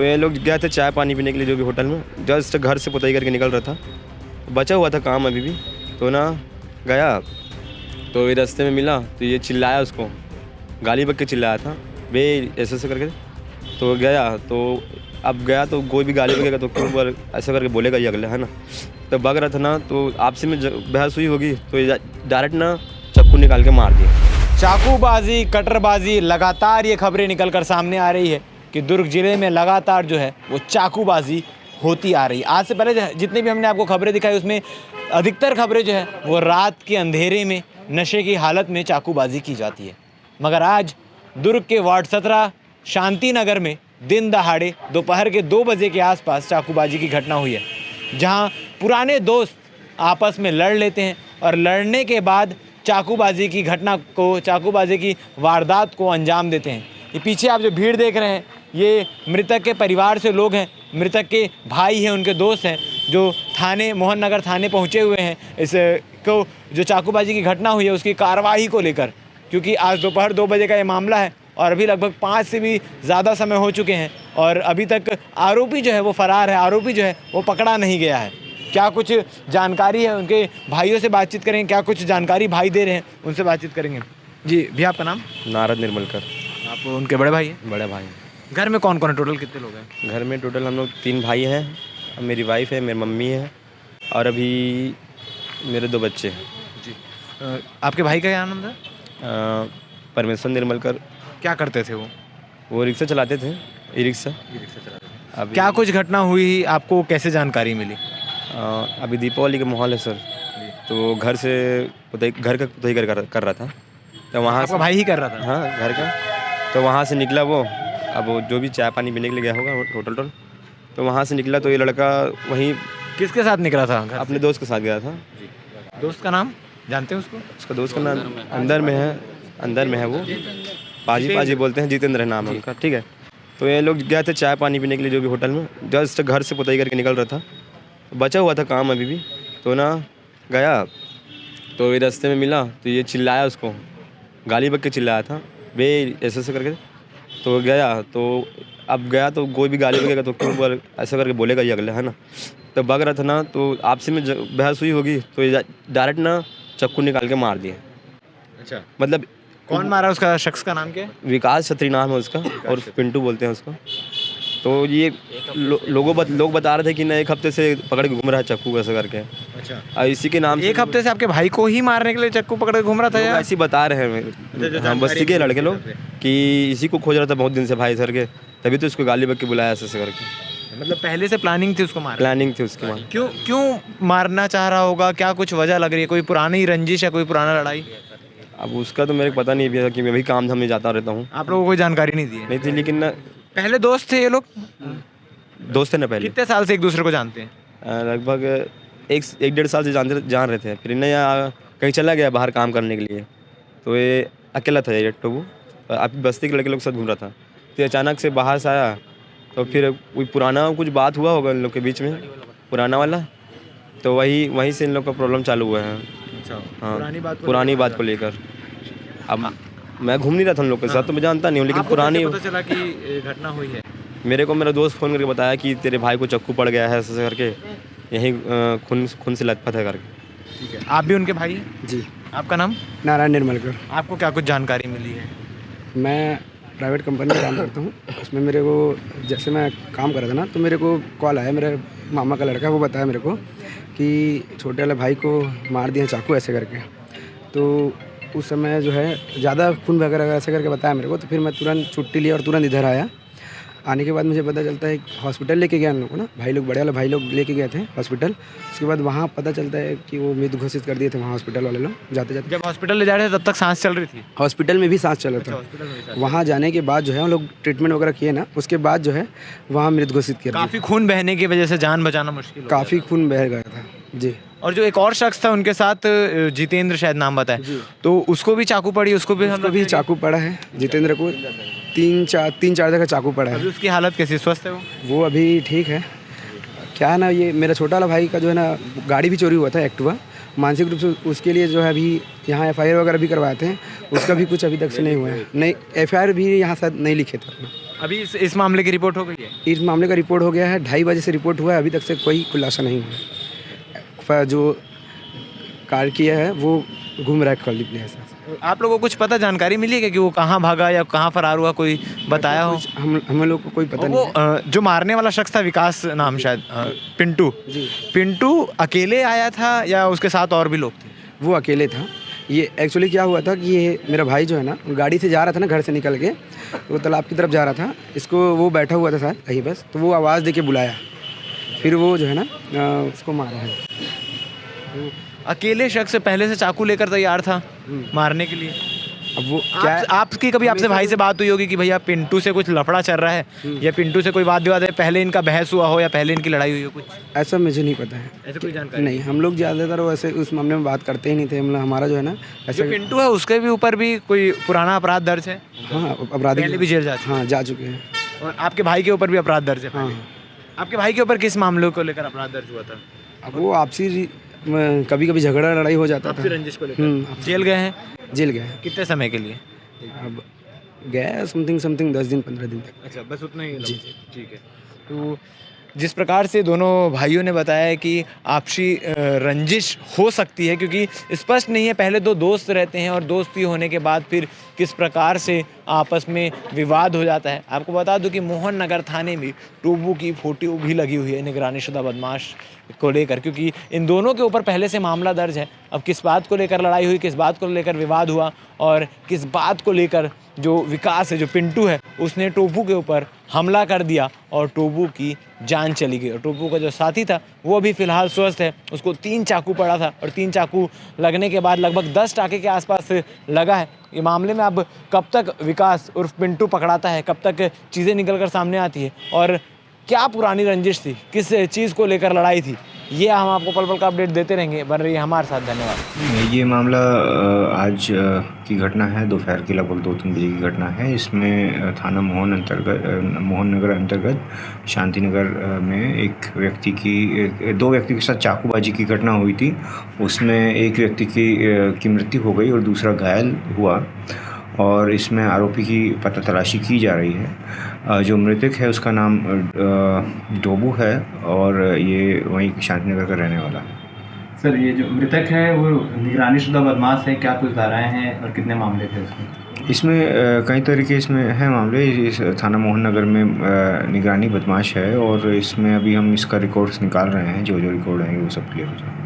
तो ये लोग गए थे चाय पानी पीने के लिए जो भी होटल में, जस्ट घर से पुताई करके निकल रहा था, बचा हुआ था काम अभी भी। तो ना गया तो ये रास्ते में मिला तो ये चिल्लाया, उसको गाली बक के चिल्लाया था बे ऐसे करके। तो गया तो अब गया तो कोई भी गाली बकेगा तो क्यों ऐसा करके बोलेगा ये अगले, है ना। तो भाग रहा था ना तो आपसे में बहस हुई होगी तो ये डायरेक्ट ना चाकू निकाल के मार दिया। चाकूबाजी, कटरबाजी, लगातार ये खबरें निकल कर सामने आ रही है कि दुर्ग जिले में लगातार जो है वो चाकूबाजी होती आ रही है। आज से पहले जितनी भी हमने आपको खबरें दिखाई उसमें अधिकतर खबरें जो है वो रात के अंधेरे में नशे की हालत में चाकूबाजी की जाती है, मगर आज दुर्ग के वार्ड 17 शांति नगर में दिन दहाड़े दोपहर के 2 बजे के आसपास चाकूबाजी की घटना हुई है, जहां पुराने दोस्त आपस में लड़ लेते हैं और लड़ने के बाद चाकूबाजी की घटना को, चाकूबाजी की वारदात को अंजाम देते हैं। ये पीछे आप जो भीड़ देख रहे हैं ये मृतक के परिवार से लोग हैं, मृतक के भाई हैं, उनके दोस्त हैं जो थाने, मोहन नगर थाने पहुंचे हुए हैं इस को जो चाकूबाजी की घटना हुई है उसकी कार्रवाई को लेकर, क्योंकि आज दोपहर 2 बजे का ये मामला है और अभी लगभग 5 से भी ज़्यादा समय हो चुके हैं और अभी तक आरोपी जो है वो फरार है, आरोपी जो है वो पकड़ा नहीं गया है। क्या कुछ जानकारी है, उनके भाइयों से बातचीत करेंगे, क्या कुछ जानकारी भाई दे रहे हैं उनसे बातचीत करेंगे। जी भैया, आपका नाम? नारद निर्मलकर। आप उनके बड़े भाई हैं? बड़े भाई। घर में कौन कौन है, टोटल कितने लोग हैं? घर में टोटल हम लोग 3 भाई हैं, मेरी वाइफ है, मेरी मम्मी है और अभी मेरे 2 बच्चे हैं। जी। आपके भाई का क्या नाम था? परमेश्वर निर्मलकर। क्या करते थे वो रिक्शा चलाते थे, ई रिक्शा। अभी क्या कुछ घटना हुई, आपको कैसे जानकारी मिली? अभी दीपावली का माहौल है सर, तो घर से घर का पुताई कर रहा था, तो वहाँ से भाई ही कर रहा था? हाँ, घर का। तो वहाँ से निकला वो, अब वो जो भी चाय पानी पीने के लिए गया होगा होटल, तो वहाँ से निकला तो ये लड़का वहीं किसके साथ निकला था? अपने दोस्त के साथ गया था। दोस्त का नाम जानते हैं उसको? उसका दोस्त का नाम अंदर में है वो पाजी बोलते हैं, जितेंद्र है नाम है उनका, ठीक है। तो ये लोग गए थे चाय पानी पीने के लिए जो भी होटल में, जस्ट घर से पुताई करके निकल रहा था, बचा हुआ था काम अभी भी। तो ना गया तो ये रास्ते में मिला तो ये चिल्लाया, उसको गाली बक के चिल्लाया था बे ऐसे करके। तो गया तो अब गया तो कोई भी गाली बकेगा तो क्यों ऐसा करके बोलेगा ये अगले, है ना। तो भाग रहा था ना तो आपसे में बहस हुई होगी तो ये डायरेक्ट ना चाकू निकाल के मार दिया। अच्छा, मतलब कौन मारा? उसका शख्स का नाम क्या है? विकास छत्री नाम है उसका और पिंटू बोलते हैं उसको। तो ये लोग बता रहे थे कि ना 1 हफ्ते से पकड़ के घूम रहा है चाकू ऐसा करके। अच्छा, और इसी के नाम 1 हफ्ते से आपके भाई को ही मारने के लिए चाकू पकड़ के घूम रहा था? लोग यार ऐसे बता रहे हैं हम बस्ती के लड़के लोग कि इसी को खोज रहा था बहुत दिन से भाई सर के, तभी तो उसको गाली बक के बुलाया ऐसे करके। मतलब पहले से प्लानिंग थी उसको मारने? प्लानिंग थी उसकी। क्यों मारना चाह रहा होगा? क्या कुछ वजह लग रही है? कोई पुरानी रंजिश है, कोई पुराना लड़ाई? अब उसका तो मेरे को पता नहीं भी है कि मैं भी काम धाम में जाता रहता हूँ। आप लोगों को कोई जानकारी नहीं दी है? नहीं थी, लेकिन ना पहले दोस्त थे ये लोग? दोस्त है ना पहले। कितने साल से एक दूसरे को जानते हैं? लगभग 1-1.5 साल से जान रहे थे। फिर नया कहीं चला गया बाहर काम करने के लिए, तो ये अकेला था ये टोबू, आप बस्ती के लड़के लोग साथ घूम रहा था। तो अचानक से बाहर से आया तो फिर कोई पुराना कुछ बात हुआ होगा इन लोग के बीच में, पुराना वाला, तो वहीं से इन लोग का प्रॉब्लम चालू हुआ है। हाँ, पुरानी बात को लेकर। अब मैं घूम नहीं रहा था उन लोग के साथ तो मैं जानता नहीं हूँ, लेकिन पुरानी पता चला कि घटना हुई है? मेरे को मेरा दोस्त फ़ोन करके बताया कि तेरे भाई को चाकू पड़ गया है ऐसे करके, यहीं खून से लथपथ है करके। ठीक है, आप भी उनके भाई हैं? जी। आपका नाम? नारायण निर्मलकर। आपको क्या कुछ जानकारी मिली है? मैं प्राइवेट कंपनी में काम करता हूँ, उसमें मेरे को जैसे मैं काम कर रहा था ना तो मेरे को कॉल आया, मेरे मामा का लड़का, वो बताया मेरे को कि छोटे वाले भाई को मार दिया चाकू ऐसे करके। तो उस समय जो है ज़्यादा खून वगैरह ऐसे करके बताया मेरे को, तो फिर मैं तुरंत छुट्टी लिया और तुरंत इधर आया। आने के बाद मुझे पता चलता है हॉस्पिटल लेके गए हम लोग को ना, भाई लोग, बड़े वाले भाई लोग लेके गए थे हॉस्पिटल। उसके बाद वहाँ पता चलता है कि वो मृत घोषित कर दिए थे वहाँ हॉस्पिटल वाले लोग। जाते जाते जब हॉस्पिटल ले जा रहे थे तब तक सांस चल रही थी? हॉस्पिटल में भी सांस चल रहा था। वहाँ जाने के बाद जो है हम लोग ट्रीटमेंट वगैरह किए ना, उसके बाद जो है वहाँ मृत घोषित किया। काफ़ी खून बहने की वजह से जान बचाना मुश्किल, काफ़ी खून बह गया था जी। और जो एक और शख्स था उनके साथ, जितेंद्र शायद नाम बताया, तो उसको भी चाकू पड़ी? उसको भी चाकू पड़ा है, जितेंद्र को 3-4 जगह का चाकू पड़ा है। अभी उसकी हालत कैसी, स्वस्थ है वो अभी ठीक है। क्या है ना, ये मेरा छोटा वाला भाई का जो है ना गाड़ी भी चोरी हुआ था एक्टिवा, मानसिक रूप से उसके लिए जो है अभी यहाँ FIR वगैरह भी करवाए थे, उसका भी कुछ अभी तक से नहीं हुआ है। नहीं, FIR भी यहाँ शायद नहीं लिखे थे अपना। अभी इस मामले की रिपोर्ट हो गई है? इस मामले का रिपोर्ट हो गया है, 2:30 बजे से रिपोर्ट हुआ है, अभी तक से कोई खुलासा नहीं हुआ है। जो कार किया है वो घूम रहा है खली प्लेस। आप लोगों को कुछ पता जानकारी मिली है कि वो कहाँ भागा या कहाँ फरार हुआ, कोई बताया हो? हम लोग को कोई पता नहीं वो है। जो मारने वाला शख्स था, विकास नाम शायद, पिंटू, जी, पिंटू अकेले आया था या उसके साथ और भी लोग थे? वो अकेले था। ये एक्चुअली क्या हुआ था कि ये मेरा भाई जो है ना, गाड़ी से जा रहा था ना, घर से निकल के वो तालाब की तरफ जा रहा था। इसको वो बैठा हुआ था शायद कहीं बस, तो वो आवाज़ दे के बुलाया, फिर वो जो है ना उसको मारा है। अकेले शख्स पहले से चाकू लेकर तैयार था मारने के लिए। अब वो क्या है, आपकी कभी आपसे भाई से बात हुई होगी कि भैया पिंटू से कुछ लफड़ा चल रहा है या पिंटू से कोई वाद विवाद है, पहले इनका बहस हुआ हो या पहले इनकी लड़ाई हुई हो? कुछ ऐसा मुझे नहीं पता है। ऐसे कोई जानकारी नहीं, हम लोग ज़्यादातर वैसे उस मामले में बात करते ही नहीं थे। मतलब हमारा जो है ना जो ऐसे, पिंटू है उसके भी ऊपर भी कोई पुराना अपराध दर्ज है? हाँ अपराधी पहले भी जेल जा चुके हाँ जा चुके हैं। हैं। और आपके भाई के ऊपर भी अपराध दर्ज है हाँ पहले? आपके भाई के ऊपर किस मामले को लेकर अपराध दर्ज हुआ था? अब वो आपसी कभी कभी झगड़ा लड़ाई हो जाता था। आपसी रंजिश को लेकर आपसी- जेल गए हैं? जेल गया है। कितने समय के लिए? अब गया समथिंग 10 दिन 15 दिन तक। अच्छा, बस उतना ही? जी, ठीक है। तो जिस प्रकार से दोनों भाइयों ने बताया है कि आपसी रंजिश हो सकती है, क्योंकि स्पष्ट नहीं है, पहले दो दोस्त रहते हैं और दोस्ती होने के बाद फिर किस प्रकार से आपस में विवाद हो जाता है। आपको बता दूं कि मोहन नगर थाने में टोबू की फोटो भी लगी हुई है निगरानीशुदा बदमाश को लेकर, क्योंकि इन दोनों के ऊपर पहले से मामला दर्ज है। अब किस बात को लेकर लड़ाई हुई, किस बात को लेकर विवाद हुआ और किस बात को लेकर जो विकास है, जो पिंटू है, उसने टोबू के ऊपर हमला कर दिया और टोबू की जान चली गई। और टोबू का जो साथी था वो भी फ़िलहाल स्वस्थ है। उसको 3 चाकू पड़ा था और 3 चाकू लगने के बाद लगभग 10 टाके के आसपास लगा है। ये मामले में अब कब तक विकास उर्फ पिंटू पकड़ाता है, कब तक चीज़ें निकल कर सामने आती है और क्या पुरानी रंजिश थी, किस चीज़ को लेकर लड़ाई थी, ये हम आपको पल पल का अपडेट देते रहेंगे। बन रही है हमारे साथ। धन्यवाद। ये मामला आज की घटना है, दोपहर की लगभग 2-3 बजे की घटना है। इसमें थाना मोहन नगर अंतर्गत शांति नगर में दो व्यक्ति के साथ चाकूबाजी की घटना हुई थी। उसमें एक व्यक्ति की मृत्यु हो गई और दूसरा घायल हुआ और इसमें आरोपी की पता तलाशी की जा रही है। जो मृतक है उसका नाम डोबू है और ये वहीं शांतिनगर का रहने वाला है। सर, ये जो मृतक है वो निगरानीशुदा बदमाश है, क्या कुछ धाराएं हैं और कितने मामले थे उसमें? इसमें कई तरीके इसमें हैं मामले। इस थाना मोहन नगर में निगरानी बदमाश है और इसमें अभी हम इसका रिकॉर्ड्स निकाल रहे हैं। जो रिकॉर्ड हैं वो सब क्लियर हो जाएंगे।